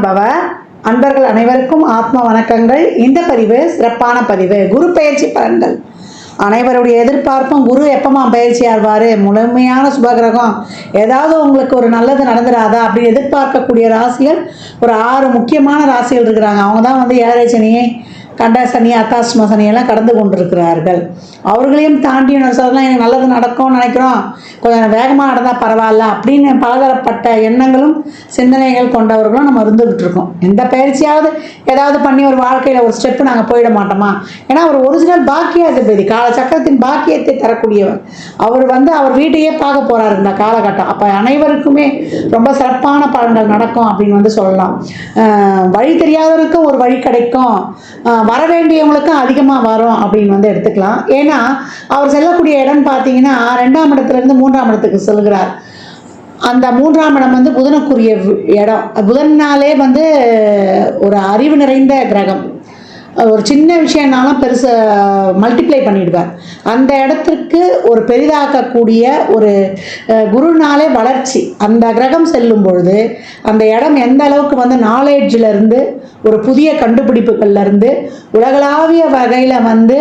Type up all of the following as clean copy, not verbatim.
நலமுடன் பவ. அன்பர்கள் அனைவருக்கும் ஆத்ம வணக்கங்கள். இந்த பதிவு சிறப்பான பதிவு. குரு பயிற்சி பலன்கள். அனைவருடைய எதிர்பார்ப்பும் குரு எப்பமா பயிற்சி ஆவார், முழுமையான சுபகிரகம், ஏதாவது உங்களுக்கு ஒரு நல்லது நடந்துடாதா அப்படின்னு எதிர்பார்க்கக்கூடிய ராசிகள் ஒரு 6 முக்கியமான ராசிகள் இருக்கிறாங்க. அவங்க தான் வந்து ஏழரை சனியை, கண்ட சனி, அத்தாஷ்டம சனியெல்லாம் கடந்து கொண்டிருக்கிறார்கள். அவர்களையும் தாண்டி சொல்லலாம், எனக்கு நல்லது நடக்கும்னு நினைக்கிறோம், கொஞ்சம் வேகமாக நடந்தால் பரவாயில்ல அப்படின்னு பலதரப்பட்ட எண்ணங்களும் சிந்தனைகள் கொண்டவர்களும் நம்ம இருந்துகிட்டு இருக்கோம். எந்த பயிற்சியாவது ஏதாவது பண்ணி ஒரு வாழ்க்கையில் ஒரு ஸ்டெப்பு நாங்கள் போயிட மாட்டோமா? ஏன்னா அவர் ஒரிஜினல் பாக்கியாதிபதி, காலச்சக்கரத்தின் பாக்கியத்தை தரக்கூடியவர். அவர் வந்து அவர் வீட்டையே பார்க்க போகிறார் இந்த காலகட்டம். அப்போ அனைவருக்குமே ரொம்ப சிறப்பான பலன்கள் நடக்கும் அப்படின்னு வந்து சொல்லலாம். வழி தெரியாதவருக்கும் ஒரு வழி கிடைக்கும், வர வேண்டியவங்களுக்கும் அதிகமாக வரும் அப்படின்னு வந்து எடுத்துக்கலாம். ஏன்னா அவர் செல்லக்கூடிய இடம் பார்த்தீங்கன்னா 2ஆம் இடத்துலேருந்து 3ஆம் இடத்துக்கு செல்கிறார். அந்த 3ஆம் இடம் வந்து புதனுக்குரிய இடம். புதன்னாலே வந்து ஒரு அறிவு நிறைந்த கிரகம். ஒரு சின்ன விஷயம்னாலும் பெருசு மல்டிப்ளை பண்ணிடுவார். அந்த இடத்திற்கு ஒரு பெரிதாக்கக்கூடிய ஒரு குருனாலே வளர்ச்சி. அந்த கிரகம் செல்லும் பொழுது அந்த இடம் எந்த அளவுக்கு வந்து நாலேஜிலேருந்து ஒரு புதிய கண்டுபிடிப்புகள்லேருந்து உலகளாவிய வகையில் வந்து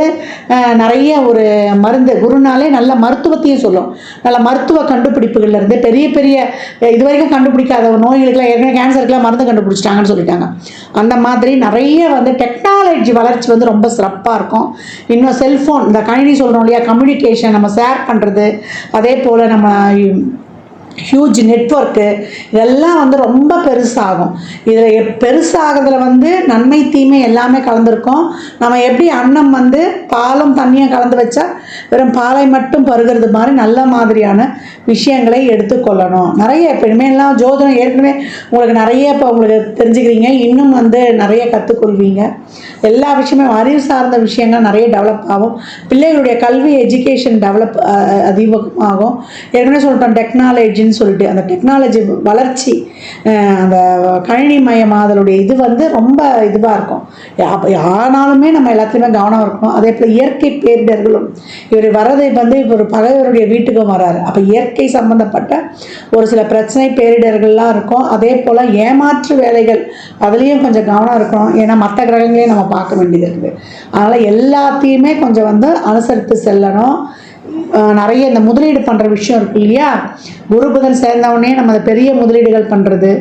நிறைய ஒரு மருந்து, குருனாலே நல்ல மருத்துவத்தையும் சொல்லும். நல்ல மருத்துவ கண்டுபிடிப்புகள்லேருந்து பெரிய பெரிய இது வரைக்கும் கண்டுபிடிக்காத நோய்களுக்கெல்லாம், ஏற்கனவே கேன்சருக்கெல்லாம் மருந்து கண்டுபிடிச்சிட்டாங்கன்னு சொல்லிட்டாங்க. அந்த மாதிரி நிறைய வந்து டெக்னாலஜி வளர்ச்சி வந்து ரொம்ப சிறப்பாக இருக்கும். இன்னும் செல்ஃபோன், இந்த கணினி சொல்கிறோம் இல்லையா, கம்யூனிகேஷன், நம்ம ஷேர் பண்ணுறது, அதே போல் நம்ம ஹியூஜ் நெட்வொர்க்கு, இதெல்லாம் வந்து ரொம்ப பெருசாகும். இதில் பெருசாகிறதுல வந்து நன்மை தீமை எல்லாமே கலந்துருக்கும். நம்ம எப்படி அன்னம் வந்து பாலும் தண்ணியும் கலந்து வச்சா வெறும் பாலை மட்டும் பருகிறது மாதிரி நல்ல மாதிரியான விஷயங்களை எடுத்துக்கொள்ளணும். நிறைய இப்போ இனிமேலாம் ஜோதிடம் ஏற்கனவே உங்களுக்கு நிறைய இப்போ உங்களுக்கு தெரிஞ்சுக்கிறீங்க, இன்னும் வந்து நிறைய கற்றுக்கொள்வீங்க. எல்லா விஷயமே அறிவு சார்ந்த விஷயங்கள் நிறைய டெவலப் ஆகும். பிள்ளைகளுடைய கல்வி எஜுகேஷன் டெவலப் அதிகமாகும். ஏற்கனவே சொல்லிட்டோம் டெக்னாலஜின்னு சொல்லிட்டு, அந்த டெக்னாலஜி வளர்ச்சி, அந்த கணினி மயமாதலுடைய இது வந்து ரொம்ப இதுவாக இருக்கும். ஆனாலுமே நம்ம எல்லாத்துலேயுமே கவனம் இருக்கணும். அதே போல் இயற்கை பேரிடர்களும், இவர் வர்றது வந்து இப்போ ஒரு பகைவருடைய வீட்டுக்கும் வராரு. அப்போ இயற்கை சம்பந்தப்பட்ட ஒரு சில பிரச்சனை பேரிடர்கள்லாம் இருக்கும். அதே போல் ஏமாற்று வேலைகள், அதுலேயும் கொஞ்சம் கவனம் இருக்கணும். ஏன்னா மற்ற கிரகங்களையும் நம்ம பார்க்க வேண்டியது இருக்குது. அதனால் எல்லாத்தையுமே கொஞ்சம் வந்து அனுசரித்து செல்லணும். நிறைய இந்த முதலீடு பண்ணுற விஷயம் இருக்கு இல்லையா, குரு புதன் சேர்ந்தவுடனே நம்ம அந்த பெரிய முதலீடுகள் பண்ணுறது,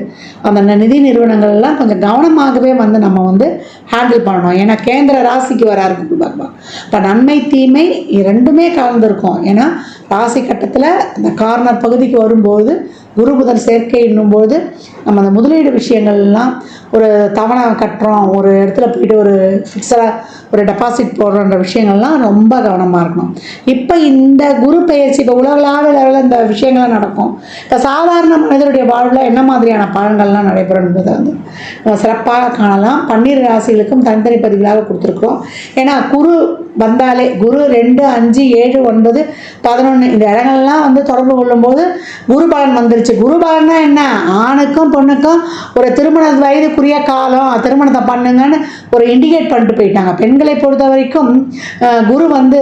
அந்த நிதி நிறுவனங்கள் எல்லாம் கொஞ்சம் கவனமாகவே வந்து நம்ம வந்து ஹேண்டில் பண்ணணும். ஏன்னா கேந்திர ராசிக்கு வராரு குரு பகவான். இப்போ நன்மை தீமை ரெண்டுமே கலந்துருக்கும். ஏன்னா ராசி கட்டத்தில் அந்த கார்னர் பகுதிக்கு வரும்போது குரு புதன் சேர்க்கை என்னும்போது நம்ம அந்த முதலீடு விஷயங்கள்லாம், ஒரு தவணை கட்டுறோம், ஒரு இடத்துல போயிட்டு ஒரு ஃபிக்ஸடாக ஒரு டெபாசிட் போடுறன்ற விஷயங்கள்லாம் ரொம்ப கவனமாக இருக்கணும். இப்போ இந்த குரு பயிற்சி இப்போ உலகளாவிய லெவலில் இந்த விஷயங்கள்லாம் நடக்கும். இப்போ சாதாரண மனிதனுடைய வாழ்வில் என்ன மாதிரியான பலன்கள்லாம் நடைபெறும் என்பதை வந்து சிறப்பாக காணலாம். 12 ராசிகளுக்கும் தனித்தனி பதிவுகளாக கொடுத்துருக்குறோம். ஏன்னா குரு வந்தாலே குரு 2, 5, 7, 9, 11 இந்த இடங்கள்லாம் வந்து தொடர்பு கொள்ளும்போது குரு பலன் வந்துருச்சு. குரு பலன்னா என்ன, ஆணுக்கும் பொண்ணுக்கும் ஒரு திருமண வயதுக்குரிய காலம், திருமணத்தை பண்ணுங்கன்னு ஒரு இண்டிகேட் பண்ணிட்டு போயிட்டாங்க. பெண்களை பொறுத்த வரைக்கும் குரு வந்து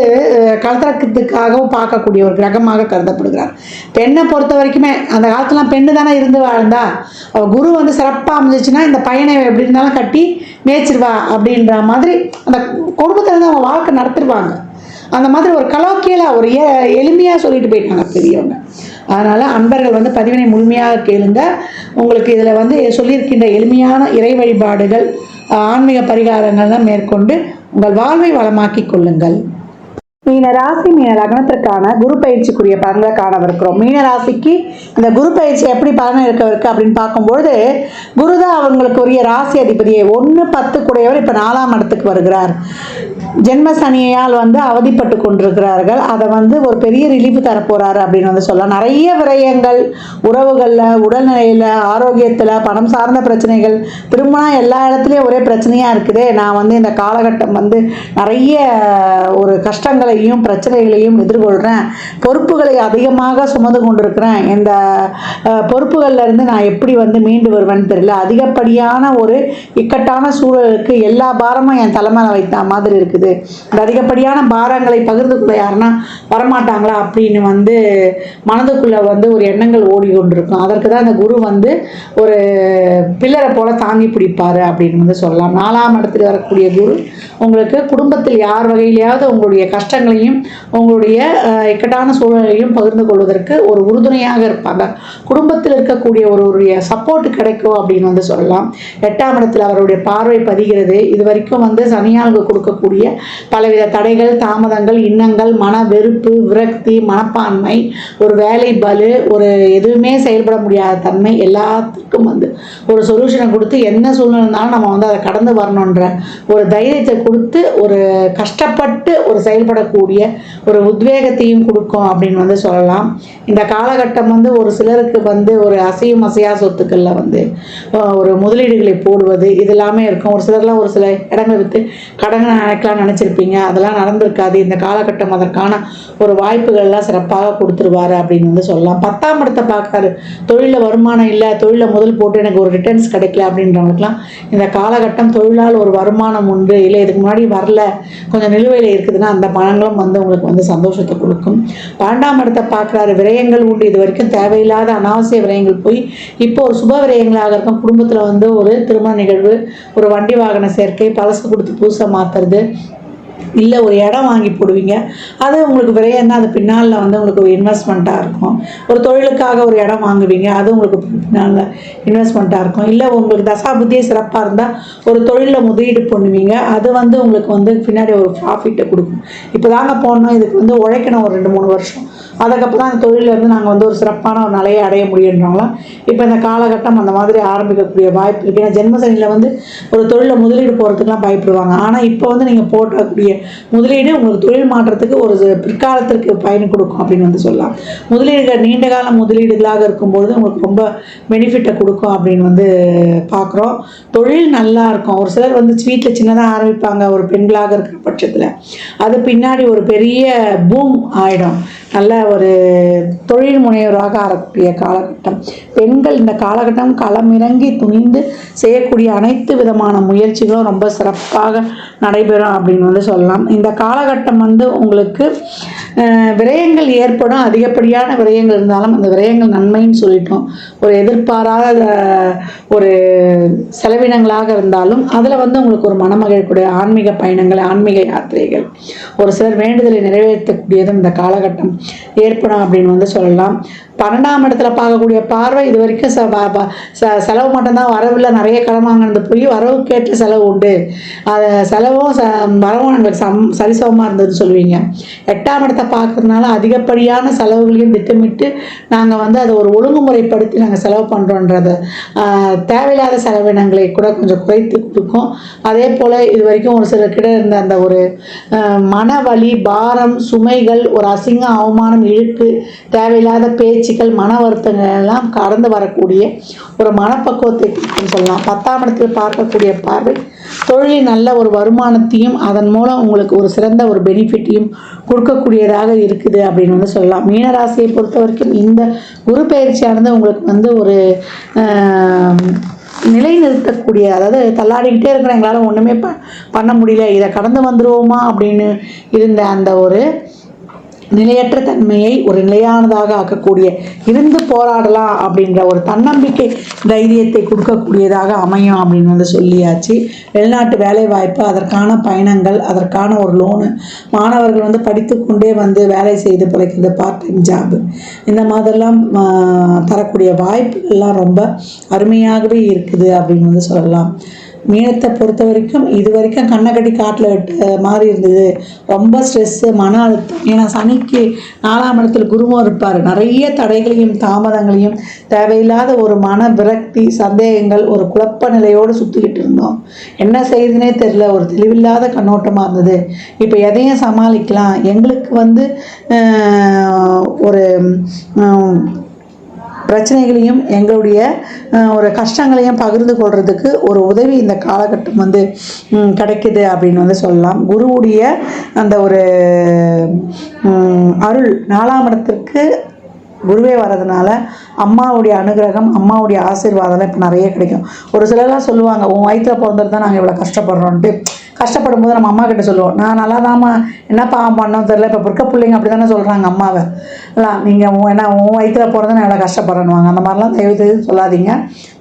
கலத்திரத்துக்காகவும் பார்க்கக்கூடிய ஒரு கிரகமாக கருதப்படுகிறார். பெண்ணை பொறுத்த வரைக்குமே அந்த காலத்துலாம் பெண்ணு தானே இருந்து வாழ்ந்தா, குரு வந்து சிறப்பாக அமைஞ்சிச்சுன்னா இந்த பையனை எப்படி இருந்தாலும் கட்டி மேய்ச்சிருவா அப்படின்ற மாதிரி அந்த குடும்பத்தில் இருந்து அவங்க வாழ்க்கை நடத்திடுவாங்க. அந்த மாதிரி ஒரு கலோக்கியலாக ஒரு எளிமையாக சொல்லிட்டு போயிட்டாங்க பெரியவங்க. அதனால் அன்பர்கள் வந்து பதிவினை முழுமையாக கேளுங்க. உங்களுக்கு இதில் வந்து சொல்லியிருக்கின்ற எளிமையான இறை வழிபாடுகள், ஆன்மீக பரிகாரங்கள்லாம் மேற்கொண்டு உங்கள் வாழ்வை வளமாக்கி கொள்ளுங்கள். மீன ராசி மீன லக்னத்திற்கான குரு பயிற்சிக்குரிய பலன்களை காணவிருக்கிறோம். மீன ராசிக்கு இந்த குரு பயிற்சி எப்படி பலன் இருக்கு அப்படின்னு பார்க்கும்பொழுது, குருதான் அவங்களுக்கு உரிய ராசி அதிபதியை 1, 10 கூடையவர் இப்போ 4ஆம் இடத்துக்கு வருகிறார். ஜென்ம சனியால் வந்து அவதிப்பட்டு கொண்டிருக்கிறார்கள். அதை வந்து ஒரு பெரிய ரிலீஃப் தரப்போறாரு அப்படின்னு வந்து சொல்லலாம். நிறைய விரயங்கள், உறவுகளில், உடல்நிலையில், ஆரோக்கியத்தில், பணம் சார்ந்த பிரச்சனைகள், திருமணம் எல்லா இடத்துலையும் ஒரே பிரச்சனையாக இருக்குது. நான் வந்து இந்த காலகட்டம் வந்து நிறைய ஒரு கஷ்டங்களை பிரச்சனைகளையும் எதிர்கொள்கிறேன், பொறுப்புகளை அதிகமாக சுமந்து கொண்டிருக்கிறேன், இந்த பொறுப்புகள்ல இருந்து நான் எப்படி வந்து மீண்டு வருவேன்னு தெரியல, அதிகப்படியான ஒரு இக்கட்டான சூழலுக்கு எல்லா பாரமும் என் தலைமையில வைத்த மாதிரி இருக்குது, இருக்குது. இந்த அதிகப்படியான பாரங்களை பகிர்ந்து கொள்ள யாருன்னா வரமாட்டாங்களா அப்படின்னு மனதுக்குள்ளே ஒரு எண்ணங்கள் ஓடி கொண்டிருக்கும். அதற்கு தான் அந்த குரு ஒரு பில்லரை போல தாங்கி பிடிப்பார் அப்படின்னு சொல்லலாம். 4ஆம் இடத்தில் வரக்கூடிய குரு உங்களுக்கு குடும்பத்தில் யார் வகையிலையாவது உங்களுடைய கஷ்டங்களையும் உங்களுடைய இக்கட்டான சூழலையும் பகிர்ந்து கொள்வதற்கு ஒரு உறுதுணையாக இருப்பாங்க. குடும்பத்தில் இருக்கக்கூடிய ஒருவருடைய சப்போர்ட் கிடைக்கும் அப்படின்னு சொல்லலாம். 8ஆம் இடத்தில் அவருடைய பார்வை பதிகிறது. இது வரைக்கும் சனியாளுக்கு கொடுக்கக்கூடிய பலவித தடைகள், தாமதங்கள், இன்னங்கள், மன வெறுப்பு, விரக்தி, மனப்பான்மை, ஒரு வேலை பலு, ஒரு எதுவுமே செயல்பட முடியாத தன்மை, எல்லாத்துக்கும் ஒரு சொல்யூஷனை கொடுத்து என்ன சூழ்நிலை இருந்தாலும் நம்ம அதை கடந்து வரணுன்ற ஒரு தைரியத்தை கொடுத்து ஒரு கஷ்டப்பட்டு ஒரு செயல்படக்கூடிய ஒரு உத்வேகத்தையும் கொடுக்கும் அப்படின்னு சொல்லலாம். இந்த காலகட்டம் ஒரு சிலருக்கு ஒரு அசையும் அசையா சொத்துக்களில் ஒரு முதலீடுகளை போடுவது இதெல்லாமே இருக்கும். ஒரு சிலர்லாம் ஒரு சில இடங்களை விற்று கடனை அடைக்கலாம்னு நினச்சிருப்பீங்க, அதெல்லாம் நடந்திருக்காது. இந்த காலகட்டம் அதற்கான ஒரு வாய்ப்புகள்லாம் சிறப்பாக கொடுத்துருவாரு அப்படின்னு சொல்லலாம். 10ஆம் இடத்தை பார்க்குறாரு. தொழிலில் வருமானம் இல்லை, தொழிலில் முதல் போட்டு எனக்கு ஒரு ரிட்டர்ன்ஸ் கிடைக்கல அப்படின்றவங்களுக்குலாம் இந்த காலகட்டம் தொழிலால் ஒரு வருமானம் உண்டு, இல்லை இதுக்கு முன்னாடி வரல, கொஞ்சம் நிலுவையில் இருக்குதுன்னா அந்த பணங்களும் உங்களுக்கு சந்தோஷத்தை கொடுக்கும். 12ஆம் இடத்தை பார்க்குறாரு. விரயங்கள் உண்டு. இது வரைக்கும் தேவையில்லாத அனாவசிய விரயங்கள் போய் இப்போ ஒரு சுப விரயங்களாக இருக்கும். குடும்பத்தில் ஒரு திருமண நிகழ்வு, ஒரு வண்டி வாகன சேர்க்கை, பழசு கொடுத்து புதுசாக மாற்றுறது, இல்லை ஒரு இடம் வாங்கி போடுவீங்க, அது உங்களுக்கு விரையம் தான். அது பின்னால் உங்களுக்கு ஒரு இன்வெஸ்ட்மெண்ட்டாக இருக்கும். ஒரு தொழிலுக்காக ஒரு இடம் வாங்குவீங்க, அது உங்களுக்கு பின்னால் இன்வெஸ்ட்மெண்ட்டாக இருக்கும். இல்லை உங்களுக்கு தசாபுத்தியே சிறப்பாக இருந்தால் ஒரு தொழிலில் முதலீடு பண்ணுவீங்க, அது உங்களுக்கு பின்னாடி ஒரு ப்ராஃபிட்டை கொடுக்கும். இப்போ தாங்க போடணும், இதுக்கு உழைக்கணும் ஒரு 2-3 வருஷம், அதுக்கப்புறம் தான் அந்த தொழிலேருந்து நாங்கள் ஒரு சிறப்பான ஒரு நிலையை அடைய முடியுன்றாங்களாம். இப்போ இந்த காலகட்டம் அந்த மாதிரி ஆரம்பிக்கக்கூடிய வாய்ப்பு இருக்குது. ஏன்னா ஜென்மசனியில் ஒரு தொழிலில் முதலீடு போகிறதுக்குலாம் பயப்படுவாங்க. ஆனால் இப்போ நீங்கள் போட்டக்கூடிய முதலீடு உங்களுக்கு தொழில் மாற்றத்துக்கு ஒரு பிற்காலத்திற்கு பயன் கொடுக்கும் அப்படின்னு சொல்லலாம். முதலீடுகள் நீண்ட கால முதலீடுகளாக இருக்கும்பொழுது உங்களுக்கு ரொம்ப பெனிஃபிட்டை கொடுக்கும் அப்படின்னு பார்க்குறோம். தொழில் நல்லா இருக்கும். ஒரு சிலர் வீட்டில் சின்னதாக ஆரம்பிப்பாங்க ஒரு பெண்களாக இருக்கிற பட்சத்தில், அது பின்னாடி ஒரு பெரிய பூம் ஆகிடும். நல்ல ஒரு தொழில் முனைவராக ஆகக்கூடிய காலகட்டம். பெண்கள் இந்த காலகட்டம் களமிறங்கி துணிந்து செய்யக்கூடிய அனைத்து விதமான முயற்சிகளும் ரொம்ப சிறப்பாக நடைபெறும் அப்படின்னு சொல்லலாம். இந்த காலகட்டம் உங்களுக்கு விரயங்கள் ஏற்படும். அதிகப்படியான விரயங்கள் இருந்தாலும் அந்த விரயங்கள் நன்மைன்னு சொல்லிட்டோம். ஒரு எதிர்பாராத ஒரு செலவினங்களாக இருந்தாலும் அதில் உங்களுக்கு ஒரு மனமகிழக்கூடிய ஆன்மீக பயணங்கள், ஆன்மீக யாத்திரைகள், ஒரு சிலர் வேண்டுதலை நிறைவேற்றக்கூடியதும் இந்த காலகட்டம் ஏற்படும் அப்படின்னு சொல்லலாம். 12ஆம் இடத்துல பார்க்கக்கூடிய பார்வை இது வரைக்கும் செலவு மட்டும்தான், வரவில்லை, நிறைய கடன் வாங்கினது போய் வரவுக்கேற்ற செலவு உண்டு, அதை செலவும் வரவும் எங்களுக்கு சரிசமமாக இருந்ததுன்னு சொல்லுவீங்க. 8ஆம் இடத்தை பார்க்கறதுனால அதிகப்படியான செலவுகளையும் திட்டமிட்டு நாங்கள் அதை ஒரு ஒழுங்குமுறைப்படுத்தி நாங்கள் செலவு பண்ணுறோன்றது தேவையில்லாத செலவினங்களை கூட கொஞ்சம் குறைத்து கொடுக்கும். அதே போல் இது வரைக்கும் ஒரு சிலர்கிட்ட இருந்த அந்த ஒரு மனவலி, பாரம், சுமைகள், ஒரு அசிங்கம், அவமானம், இழுக்கு, தேவையில்லாத பேச்சுக்கள், மன வருத்தங்கள் எல்லாம் கடந்து வரக்கூடிய ஒரு மனப்பக்குவத்தை சொல்லலாம். 10ஆம் இடத்தில் பார்க்கக்கூடிய பார்வை தொழில் நல்ல ஒரு வருமானத்தையும் அதன் மூலம் உங்களுக்கு ஒரு சிறந்த ஒரு பெனிஃபிட்டையும் கொடுக்கக்கூடியதாக இருக்குது அப்படின்னு சொல்லலாம். மீனராசியை பொறுத்த வரைக்கும் இந்த குரு பயிற்சியானது உங்களுக்கு ஒரு நிலைநிறுத்தக்கூடிய, அதாவது தள்ளாடிக்கிட்டே இருக்கிற எங்களால் ஒன்றுமே பண்ண முடியல, இதை கடந்து வந்துடுவோமா அப்படின்னு இருந்த அந்த ஒரு நிலையற்ற தன்மையை ஒரு நிலையானதாக ஆக்கக்கூடிய, இருந்து போராடலாம் அப்படின்ற ஒரு தன்னம்பிக்கை, தைரியத்தை கொடுக்கக்கூடியதாக அமையும் அப்படின்னு சொல்லியாச்சு. வெளிநாட்டு வேலைவாய்ப்பு, அதற்கான பயணங்கள், அதற்கான ஒரு லோனு, மாணவர்கள் படித்து கொண்டே வேலை செய்து பிழைக்கிறது, பார்ட் டைம் ஜாப், இந்த மாதிரிலாம் தரக்கூடிய வாய்ப்புகள்லாம் ரொம்ப அருமையாகவே இருக்குது அப்படின்னு சொல்லலாம். மீனத்தை பொறுத்த வரைக்கும் இது வரைக்கும் கண்ணை கட்டி காட்டில் விட்ட மாதிரி இருந்தது, ரொம்ப ஸ்ட்ரெஸ்ஸு, மன அழுத்தம். ஏன்னா சனிக்கு 4ஆம் இடத்துல குருவும் இருப்பார். நிறைய தடைகளையும் தாமதங்களையும், தேவையில்லாத ஒரு மன விரக்தி, சந்தேகங்கள், ஒரு குழப்ப நிலையோடு சுற்றிக்கிட்டு இருந்தோம். என்ன செய்யுதுன்னே தெரியல, ஒரு தெளிவில்லாத கண்ணோட்டமாக இருந்தது. இப்போ எதையும் சமாளிக்கலாம், எங்களுக்கு ஒரு பிரச்சனைகளையும் எங்களுடைய ஒரு கஷ்டங்களையும் பகிர்ந்து கொள்றதுக்கு ஒரு உதவி இந்த காலகட்டம் கிடைக்குது அப்படின்னு சொல்லலாம். குருவுடைய அந்த ஒரு அருள் 4ஆம் இடத்திற்கு குருவே வர்றதுனால அம்மாவுடைய அனுகிரகம், அம்மாவுடைய ஆசீர்வாதம் இப்போ நிறைய கிடைக்கும். ஒரு சிலர்லாம் சொல்லுவாங்க, உன் வயிற்றில் பிறந்தது தான் நாங்கள் இவ்வளோ கஷ்டப்படுறோன்ட்டு. கஷ்டப்படும் போது நம்ம அம்மா கிட்ட சொல்லுவோம், நான் நல்லா தாம்மா, என்ன பாவம் பண்ணோம் தெரியல, இப்போ பிறக்க பிள்ளைங்க அப்படி தானே சொல்கிறாங்க அம்மாவை, இல்லை நீங்கள் என்ன உன் வயிற்றில் பிறந்து நான் எவ்வளோ கஷ்டப்படுறேன்னுவாங்க. அந்த மாதிரிலாம் தயவு சொல்லாதீங்க.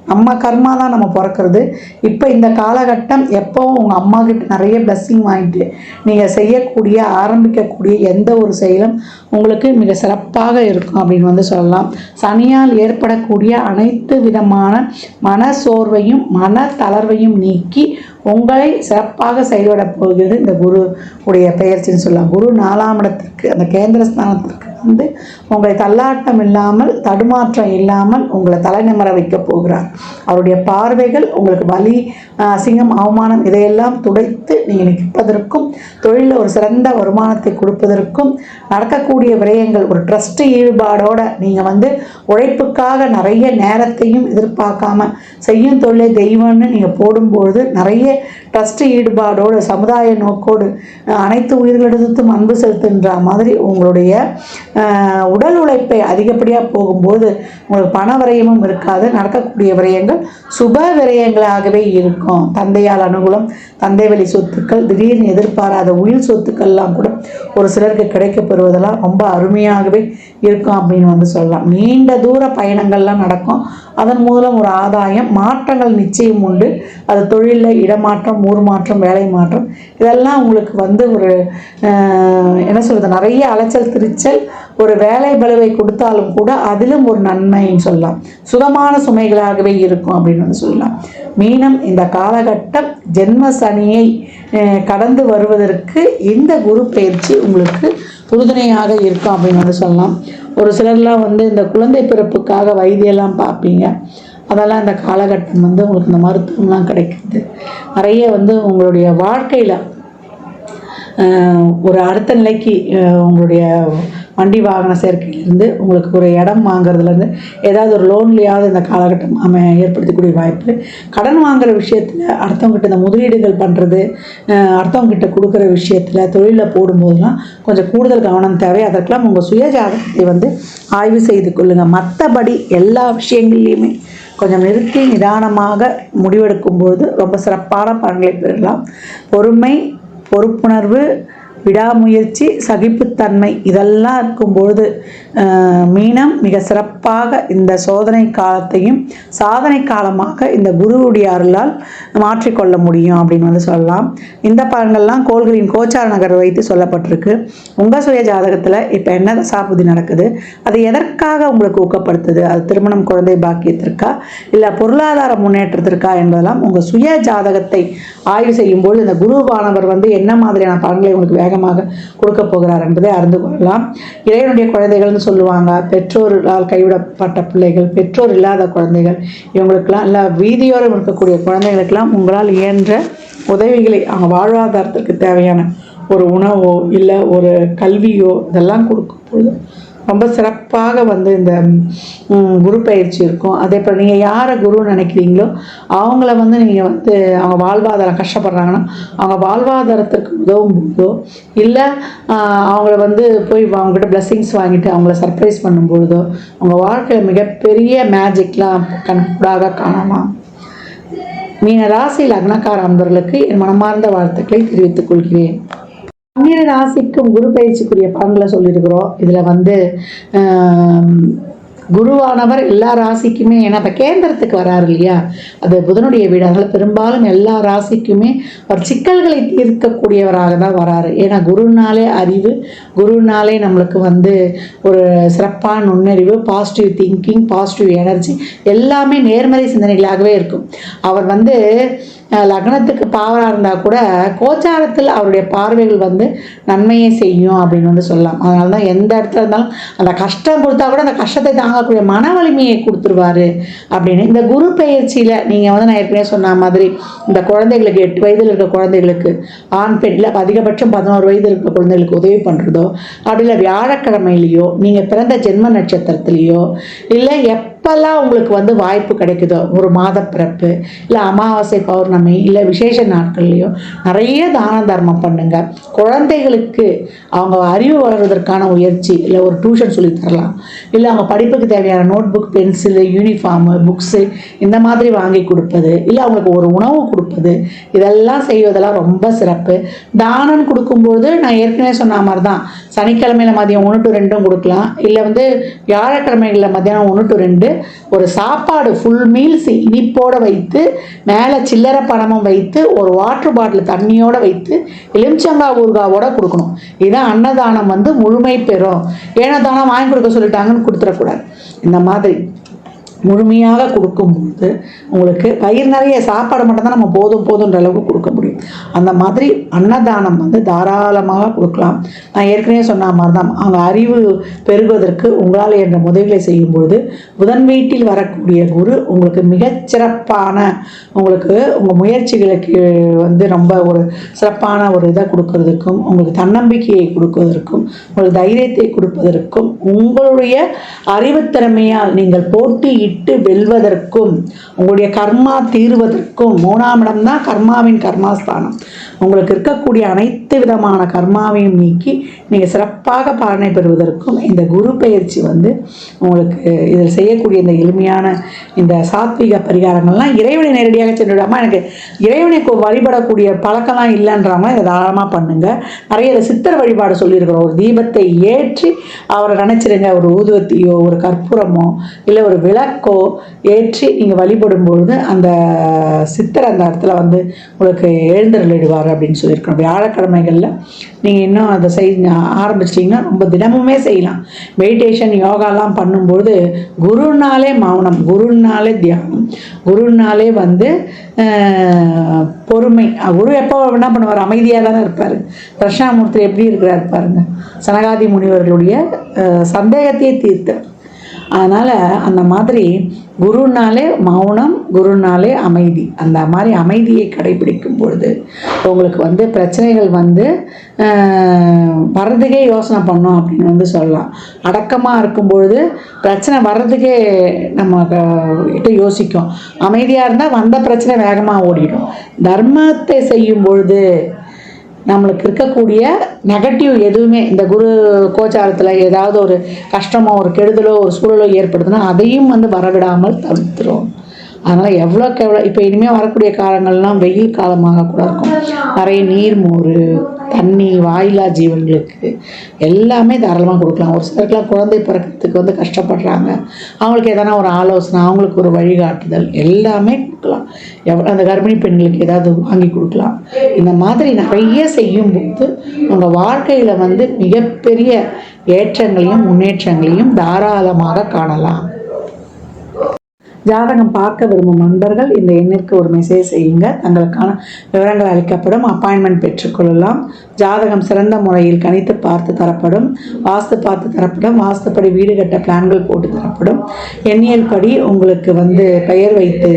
நம்ம கர்மா தான் நம்ம பிறக்கிறது. இப்போ இந்த காலகட்டம் எப்போவும் உங்கள் அம்மா கிட்ட நிறைய பிளஸ்ஸிங் வாங்கிட்டு நீங்கள் செய்யக்கூடிய ஆரம்பிக்கக்கூடிய எந்த ஒரு செயலும் உங்களுக்கு மிக சிறப்பாக இருக்கும் அப்படின்னு சொல்லலாம். சனியால் ஏற்படக்கூடிய அனைத்து விதமான மன சோர்வையும் மன தளர்வையும் நீக்கி உங்களை சிறப்பாக செயல்பட போகிறது இந்த குரு உடைய பெயர்ச்சின்னு சொல்லலாம். குரு 4ஆம் இடத்திற்கு, அந்த கேந்திரஸ்தானத்திற்கு வந்து உங்களை தள்ளாட்டம் இல்லாமல் தடுமாற்றம் இல்லாமல் உங்களை தலைநிமர வைக்க போகிறார். அவருடைய பார்வைகள் உங்களுக்கு வலி, அசிங்கம், அவமானம் இதையெல்லாம் துடைத்து நீங்கள் நிற்பதற்கும், தொழிலில் ஒரு சிறந்த வருமானத்தை கொடுப்பதற்கும், நடக்கக்கூடிய விரயங்கள் ஒரு ட்ரஸ்ட் ஈடுபாடோட நீங்கள் வந்து உழைப்புக்காக நிறைய நேரத்தையும் எதிர்பார்க்காம செய்யும் தொழிலை தெய்வம்னு நீங்கள் போடும்பொழுது நிறைய ட்ரஸ்ட் ஈடுபாடோடு சமுதாய நோக்கோடு அனைத்து உயிர்களிடத்தும் அன்பு செலுத்துன்ற மாதிரி உங்களுடைய உடல் உழைப்பை அதிகப்படியாக போகும்போது உங்களுக்கு பண விரயமும் இருக்காது. நடக்கக்கூடிய விரயங்கள் சுப விரயங்களாகவே இருக்கும். தந்தையால் அனுகூலம், தந்தை வழி சொத்துக்கள், திடீர்னு எதிர்பாராத உயிர் சொத்துக்கள்லாம் கூட ஒரு சிலருக்கு கிடைக்கப்பெறுவதெல்லாம் ரொம்ப அருமையாகவே இருக்கும் அப்படின்னு சொல்லலாம். நீண்ட தூர பயணங்கள்லாம் நடக்கும். அதன் மூலம் ஒரு ஆதாயம், மாற்றங்கள் நிச்சயம் உண்டு. அது தொழிலில் இடமாற்றம், ஊர் மாற்றம், வேலை மாற்றம், இதெல்லாம் உங்களுக்கு வந்து ஒரு என்ன சொல்கிறது, நிறைய அலைச்சல் திருச்சல், ஒரு வேலை பலுவை கொடுத்தாலும் கூட அதிலும் ஒரு நன்மைன்னு சொல்லலாம். சுகமான சுமைகளாகவே இருக்கும் அப்படின்னு சொல்லலாம். மீனம் இந்த காலகட்டம் ஜென்ம சனியை கடந்து வருவதற்கு இந்த குரு பயிற்சி உங்களுக்கு உறுதுணையாக இருக்கும் அப்படின்னு சொல்லலாம். ஒரு சிலர்லாம் வந்து இந்த குழந்தை பிறப்புக்காக வைத்தியெல்லாம் பார்ப்பீங்க. அதெல்லாம் இந்த காலகட்டம் வந்து உங்களுக்கு இந்த மருத்துவம்லாம் கிடைக்குது. நிறைய வந்து உங்களுடைய வாழ்க்கையில் ஒரு அடுத்த நிலைக்கு உங்களுடைய வண்டி வாகன சேர்க்கையிலேருந்து உங்களுக்கு ஒரு இடம் வாங்குறதுலேருந்து ஏதாவது ஒரு லோன்லையாவது இந்த காலகட்டம் ஏற்படுத்தக்கூடிய வாய்ப்பு. கடன் வாங்குகிற விஷயத்தில் அடுத்தவங்ககிட்ட இந்த முதலீடுகள் பண்ணுறது, அடுத்தவங்ககிட்ட கொடுக்குற விஷயத்தில் தொழிலில் போடும்போதெல்லாம் கொஞ்சம் கூடுதல் கவனம் தேவை. அதற்கெல்லாம் உங்கள் சுயஜாதகத்தை வந்து ஆய்வு செய்து கொள்ளுங்கள். மற்றபடி எல்லா விஷயங்கள்லையுமே கொஞ்சம் நிறுத்தி நிதானமாக முடிவெடுக்கும்பொழுது ரொம்ப சிறப்பான பலன்களை பெறலாம். பொறுமை, பொறுப்புணர்வு, விடாமுயற்சி, சகிப்புத்தன்மை இதெல்லாம் இருக்கும்பொழுது மீனம் மிக சிறப்பாக இந்த சோதனை காலத்தையும் சாதனை காலமாக இந்த குருவுடைய அருளால் மாற்றிக்கொள்ள முடியும் அப்படின்னு சொல்லலாம். இந்த பலன்கள்லாம் கோள்களின் கோச்சார நகர் வைத்து சொல்லப்பட்டிருக்கு. உங்கள் சுய ஜாதகத்தில் இப்போ என்ன தசாபுதி நடக்குது, அது எதற்காக உங்களுக்கு ஊக்கப்படுத்துது, அது திருமணம், குழந்தை பாக்கியத்திற்கா இல்லை பொருளாதார முன்னேற்றத்திற்கா என்பதெல்லாம் உங்கள் சுய ஜாதகத்தை ஆய்வு செய்யும்போது இந்த குருவானவர் வந்து என்ன மாதிரியான பலன்களை உங்களுக்கு வேகமாக கொடுக்க போகிறார் என்பதை அறிந்து கொள்ளலாம். இறைவனுடைய குழந்தைகள்னு சொல்லுவாங்க. பெற்றோரால் கைவிடப்பட்ட பிள்ளைகள், பெற்றோர் இல்லாத குழந்தைகள், இவங்களுக்கெல்லாம் இல்லை வீதியோரம் இருக்கக்கூடிய குழந்தைகளுக்கெல்லாம் உங்களால் இயன்ற உதவிகளை அவங்க வாழ்வாதாரத்திற்கு தேவையான ஒரு உணவோ இல்லை ஒரு கல்வியோ இதெல்லாம் கொடுக்கும்போது ரொம்ப சிறப்பாக வந்து இந்த குரு பயிற்சி இருக்கும். அதே போல் நீங்கள் யாரை குருன்னு நினைக்கிறீங்களோ அவங்கள வந்து நீங்கள் வந்து அவங்க வாழ்வாதாரம் கஷ்டப்படுறாங்கன்னா அவங்க வாழ்வாதாரத்திற்கு உதவும் போதோ இல்லை அவங்கள வந்து போய் அவங்ககிட்ட பிளெஸ்ஸிங்ஸ் வாங்கிட்டு அவங்கள சர்ப்ரைஸ் பண்ணும்பொழுதோ அவங்க வாழ்க்கையில் மிகப்பெரிய மேஜிக்லாம் கண்கூடாக காணலாம். மீன ராசி லக்னக்கார அன்பர்களுக்கு என் மனமார்ந்த வாழ்த்துக்களை தெரிவித்துக் கொள்கிறேன். 12 ராசிக்கும் குரு பயிற்சிக்குரிய பலன்களை சொல்லியிருக்கிறோம். இதில் வந்து குருவானவர் எல்லா ராசிக்குமே, ஏன்னா இப்போ கேந்திரத்துக்கு வராரு இல்லையா, அது புதனுடைய வீடு, அதனால் பெரும்பாலும் எல்லா ராசிக்குமே ஒரு சிக்கல்களை தீர்க்கக்கூடியவராக தான் வராரு. ஏன்னா குருனாலே அறிவு, குருனாலே நம்மளுக்கு வந்து ஒரு சிறப்பான நுண்ணறிவு, பாசிட்டிவ் திங்கிங், பாசிட்டிவ் எனர்ஜி எல்லாமே நேர்மறை சிந்தனைகளாகவே இருக்கும். அவர் வந்து லக்னத்துக்கு பாவராக இருந்தால் கூட கோச்சாரத்தில் அவருடைய பார்வைகள் வந்து நன்மையை செய்யும் அப்படின்னு வந்து சொல்லலாம். அதனால தான் எந்த இடத்துல இருந்தாலும் அந்த கஷ்டம் கொடுத்தா கூட அந்த கஷ்டத்தை தாங்கக்கூடிய மன வலிமையை கொடுத்துருவாரு அப்படின்னு. இந்த குரு பயிற்சியில் நீங்கள் வந்து நான் ஏற்கனவே சொன்ன மாதிரி இந்த குழந்தைகளுக்கு 8 வயதில் இருக்க குழந்தைகளுக்கு ஆண் பெண் இல்லை அதிகபட்சம் 11 வயது இருக்கிற குழந்தைகளுக்கு உதவி பண்ணுறதோ, அப்படி இல்லை வியாழக்கிழமையிலையோ நீங்கள் பிறந்த ஜென்ம நட்சத்திரத்திலேயோ இல்லை எப்போ எப்பெல்லாம் உங்களுக்கு வந்து வாய்ப்பு கிடைக்குதோ, ஒரு மாத பிறப்பு இல்லை அமாவாசை பௌர்ணமி இல்லை விசேஷ நாட்கள்லையோ நிறைய தான தர்மம் பண்ணுங்க. குழந்தைகளுக்கு அவங்க அறிவு வளர்வதற்கான முயற்சி, இல்லை ஒரு டியூஷன் சொல்லி தரலாம், இல்லை அவங்க படிப்புக்கு தேவையான notebook, pencil, uniform, books இந்த மாதிரி வாங்கி கொடுப்பது, இல்லை அவங்களுக்கு ஒரு உணவு கொடுப்பது, இதெல்லாம் செய்வதெல்லாம் ரொம்ப சிறப்பு. தானம் கொடுக்கும்போது நான் ஏற்கனவே சொன்ன மாதிரி தான், சனிக்கிழமையில் மதியம் 1 to 2 கொடுக்கலாம், இல்லை வந்து வியாழக்கிழமைகளில் மதியானம் 1 to 2 ஒரு சாப்பாடு ஃபுல் மீல்ஸ் இனிப்போடு வைத்து மேலே சில்லறை பணமும் வைத்து ஒரு வாட்டர் பாட்டில் தண்ணியோடு வைத்து எலுமிச்சங்காய் ஊறுகாவோட கொடுக்கணும். இதுதான் அன்னதானம் வந்து முழுமை பெறும். ஏன்னா தானம் வாங்கி கொடுக்க சொல்லிட்டாங்கன்னு கொடுத்துடக்கூடாது. இந்த மாதிரி முழுமையாக கொடுக்கும்போது உங்களுக்கு வயிறு நிறைய சாப்பாடு மட்டும்தான் நம்ம போதுன்ற அளவுக்கு கொடுக்க முடியும். அந்த மாதிரி அன்னதானம் வந்து தாராளமாக கொடுக்கலாம். நான் ஏற்கனவே சொன்ன மாதிரி தான், அவங்க அறிவு பெருகுவதற்கு உங்களால் என்ற உதவிகளை செய்யும்பொழுது புதன் வீட்டில் வரக்கூடிய குரு உங்களுக்கு மிகச்சிறப்பான உங்களுக்கு உங்கள் முயற்சிகளுக்கு வந்து ரொம்ப ஒரு சிறப்பான ஒரு இதை கொடுக்கறதுக்கும், உங்களுக்கு தன்னம்பிக்கையை கொடுப்பதற்கும், உங்களுக்கு தைரியத்தை கொடுப்பதற்கும், உங்களுடைய அறிவுத்திறமையால் நீங்கள் போட்டியிட்டு வெல்வதற்கும், உங்களுடைய கர்மா தீர்வதற்கும், 3ஆம் இடம் தான் கர்மாவின் கர்மாஸ்தானம். உங்களுக்கு இருக்கக்கூடிய அனைத்து விதமான கர்மாவையும் நீக்கி நீங்கள் சிறப்பாக பலனை பெறுவதற்கும் இந்த குரு பயிற்சி வந்து உங்களுக்கு இதில் செய்யக்கூடிய இந்த எளிமையான இந்த சாத்வீக பரிகாரங்கள்லாம் இறைவனை நேரடியாக சென்றுவிடாமல் எனக்கு இறைவனை வழிபடக்கூடிய பழக்கம்லாம் இல்லைன்றவங்க இதை தாராளமாக பண்ணுங்கள். நிறைய சித்தர் வழிபாடு சொல்லியிருக்கிறோம். ஒரு தீபத்தை ஏற்றி அவரை நினச்சிருங்க. ஒரு ஊதுவத்தியோ ஒரு கற்பூரமோ இல்லை ஒரு விளக்கோ ஏற்றி நீங்கள் வழிபடும் பொழுது அந்த சித்தர் அந்த இடத்துல வந்து உங்களுக்கு எழுந்தருளிடுவார் அப்படின்னு சொல்லியிருக்கோம். வியாழக்கிழமைகளில் நீங்கள் இன்னும் அதை ஆரம்பிச்சிட்டிங்கன்னா ரொம்ப தினமுமே செய்யலாம். மெடிடேஷன் யோகாலாம் பண்ணும்போது குருனாலே மௌனம், குருனாலே தியானம், குருனாலே வந்து பொறுமை. குரு எப்போ என்ன பண்ணுவார்? அமைதியாக தானே இருப்பார். தட்சிணாமூர்த்தி எப்படி இருக்கிறார் பாருங்க. சனகாதி முனிவர்களுடைய சந்தேகத்தையே தீர்த்தார். அதனால் அந்த மாதிரி குருனாலே மௌனம், குருனாலே அமைதி. அந்த மாதிரி அமைதியை கடைபிடிக்கும் பொழுது உங்களுக்கு வந்து பிரச்சனைகள் வந்து வர்றதுக்கே யோசனை பண்ணோம் அப்படின்னு வந்து சொல்லலாம். அடக்கமாக இருக்கும்பொழுது பிரச்சனை வர்றதுக்கே நம்ம கிட்ட யோசிக்கும். அமைதியாக இருந்தால் வந்த பிரச்சனை வேகமாக ஓடிடும். தர்மத்தை செய்யும் பொழுது நம்மளுக்கு இருக்கக்கூடிய நெகட்டிவ் எதுவுமே இந்த குரு கோச்சாரத்தில் ஏதாவது ஒரு கஷ்டமோ ஒரு கெடுதலோ ஒரு சூழலோ ஏற்படுதுன்னா அதையும் வந்து வரவிடாமல் தவிர்த்துரும். அதனால் எவ்வளோக்கு எவ்வளோ இப்போ இனிமேல் வரக்கூடிய காலங்கள்லாம் வெயில் காலமாக கூட இருக்கும். நிறைய நீர், மோர், தண்ணி, வாயிலா ஜீவன்களுக்கு எல்லாமே தாராளமாக கொடுக்கலாம். ஒரு சிலருக்குலாம் குழந்தை பிறக்கிறதுக்கு வந்து கஷ்டப்படுறாங்க, அவங்களுக்கு எதனா ஒரு ஆலோசனை, அவங்களுக்கு ஒரு வழிகாட்டுதல் எல்லாமே கொடுக்கலாம். அந்த கர்ப்பிணி பெண்களுக்கு ஏதாவது வாங்கி கொடுக்கலாம். இந்த மாதிரி நிறைய செய்யும்போது உங்கள் வாழ்க்கையில் வந்து மிகப்பெரிய ஏற்றங்களையும் முன்னேற்றங்களையும் தாராளமாக காணலாம். ஜாதகம் பார்க்க விரும்பும் நண்பர்கள் இந்த எண்ணிற்கு ஒரு மெசேஜ் செய்யுங்க. தங்களுக்கான விவரங்கள் அளிக்கப்படும். அப்பாயின்மெண்ட் பெற்றுக்கொள்ளலாம். ஜாதகம் சிறந்த முறையில் கணித்து பார்த்து தரப்படும். வாஸ்து பார்த்து தரப்படும். வாஸ்துப்படி வீடு கட்ட பிளான்கள் போட்டு தரப்படும். எண்ணியல் படி உங்களுக்கு வந்து பெயர் வைத்து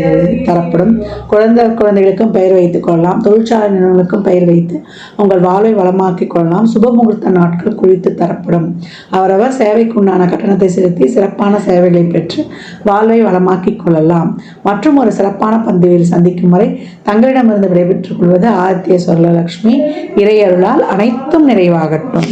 தரப்படும். குழந்தைகளுக்கும் பெயர் வைத்துக் கொள்ளலாம். தொழிற்சாலை நிறுவனங்களுக்கும் பெயர் வைத்து உங்கள் வாழ்வை வளமாக்கிக் கொள்ளலாம். சுபமுகூர்த்த நாட்கள் குறித்து தரப்படும். அவரவர் சேவைக்குண்டான கட்டணத்தை செலுத்தி சிறப்பான சேவைகளை பெற்று வாழ்வை வளமாக்கி கொள்ளலாம். மற்றும் ஒரு சிறப்பான பந்தியில் சந்திக்கும் வரை தங்களிடமிருந்து விடைபெற்றுக் கொள்வது ஆதித்ய சொர்ணலட்சுமி. இறையருளால் அனைத்தும் நிறைவாகட்டும்.